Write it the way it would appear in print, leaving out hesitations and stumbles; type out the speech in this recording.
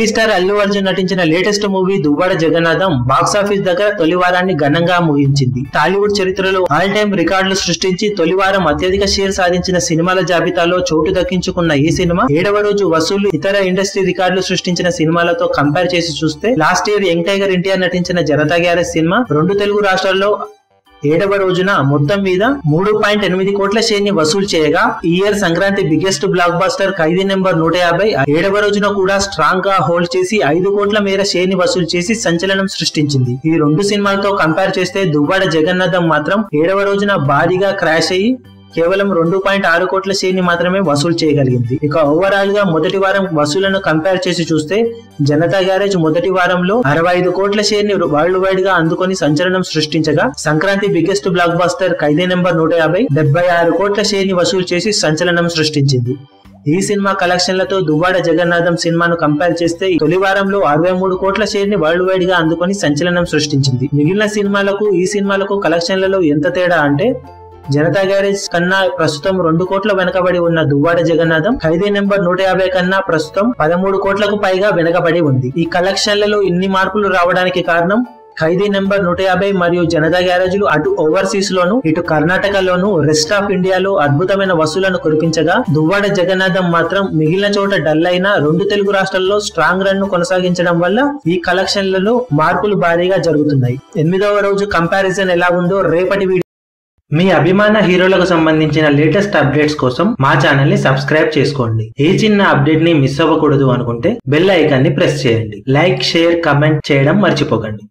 Megastar Allu Arjun నటించిన latest movie Duvvada Jagannatham box office దగ్గర తొలి వారాన్ని ఘనంగా ముగించింది. టాలీవుడ్ చరిత్రలో ఆల్ టైమ్ రికార్డులు సృష్టించి తొలి వారం అత్యధిక షేర్ సాధించిన సినిమాల జాబితాలో చోటు దక్కించుకున్న ఈ సినిమా 7వ రోజు వసూళ్లు ఇతర ఇండస్ట్రీ రికార్డులు సృష్టించిన సినిమాలతో కంపేర్ చేసి చూస్తే last year young tiger NTR నటించిన జనతా గ్యారేజ్ సినిమా 2 తెలుగు రాష్ట్రాల్లో 7వ రోజున మొత్తం మీద 3.8 కోట్ల షేర్ ని వసూలు చేయగా ఈ year Sankranti biggest blockbuster Khaidi number 150 7వ రోజున కూడా స్ట్రాంగ్ గా హోల్డ్ చేసి 5 కోట్ల మేర షేర్ ని వసూలు చేసి సంచలనం సృష్టించింది. ఈ 2 సినిమాలతో కంపేర్ చేస్తే దువ్వాడ జగన్నాథం మాత్రం 7వ రోజున భారీగా క్రాష్ అయ్యి కేవలం 2.6 కోట్ల షేర్ ని మాత్రమే వసూలు చేయగలిగింది. ఇక ఓవరాల్ గా మొదటి వారం వసూలను కంపేర్ చేసి చూస్తే జనతా గ్యారేజ్ మొదటి వారంలో 65 కోట్ల షేర్ ని వరల్డ్ వైడ్ గా అందుకొని సంచలనం సృష్టించగా Sankranti biggest blockbuster Khaidi number 150 76 కోట్ల షేర్ ని వసూలు చేసి సంచలనం సృష్టించింది. ఈ సినిమా కలెక్షన్లతో దువ్వాడ జగన్నాథం సినిమాను కంపేర్ చేస్తే తొలి వారంలో 63 కోట్ల షేర్ ని వరల్డ్ వైడ్ గా అందుకొని సంచలనం సృష్టించింది. మిగిలిన సినిమాలకు ఈ సినిమాలకు కలెక్షన్లలో ఎంత తేడా అంటే జనతా గ్యారేజ్ కన్నా ప్రస్తుతం 2 కోట్ల వెనకబడి ఉన్న దువ్వాడ జగన్నాథం ఖైదీ నెంబర్ 150 కన్నా ప్రస్తుతం 13 కోట్లకు పైగా వెనకబడి ఉంది. ఈ కలెక్షన్లలో ఇన్ని మార్పులు రావడానికి కారణం ఖైదీ నెంబర్ 150 మరియు జనతా గ్యారేజ్ లు అటు ఓవర్సీస్ లోను ఇటు కర్ణాటకలోను రెస్ట్ ఆఫ్ ఇండియాలో అద్భుతమైన వసూలను కురిపించగా దువ్వాడ జగన్నాథం మాత్రం మిగిలిన చోట డల్ అయిన 2 తెలుగు రాష్ట్రాల్లో స్ట్రాంగ్ రన్ ను కొనసాగించడం వల్ల ఈ కలెక్షన్లలో మార్పులు భారీగా జరుగుతున్నాయి. 8వ రోజు కంపారిజన్ ఎలా ఉందో రేపటి వీడియో. మీ అభిమాన హీరోలకు సంబంధించిన లేటెస్ట్ అప్డేట్స్ కోసం మా ఛానల్ ని సబ్స్క్రైబ్ చేసుకోండి. ఏ చిన్న అప్డేట్ ని మిస్ అవ్వకూడదు అనుకుంటే బెల్ ఐకాన్ ని ప్రెస్ చేయండి. లైక్, షేర్, కమెంట్ చేయడం మర్చిపోకండి.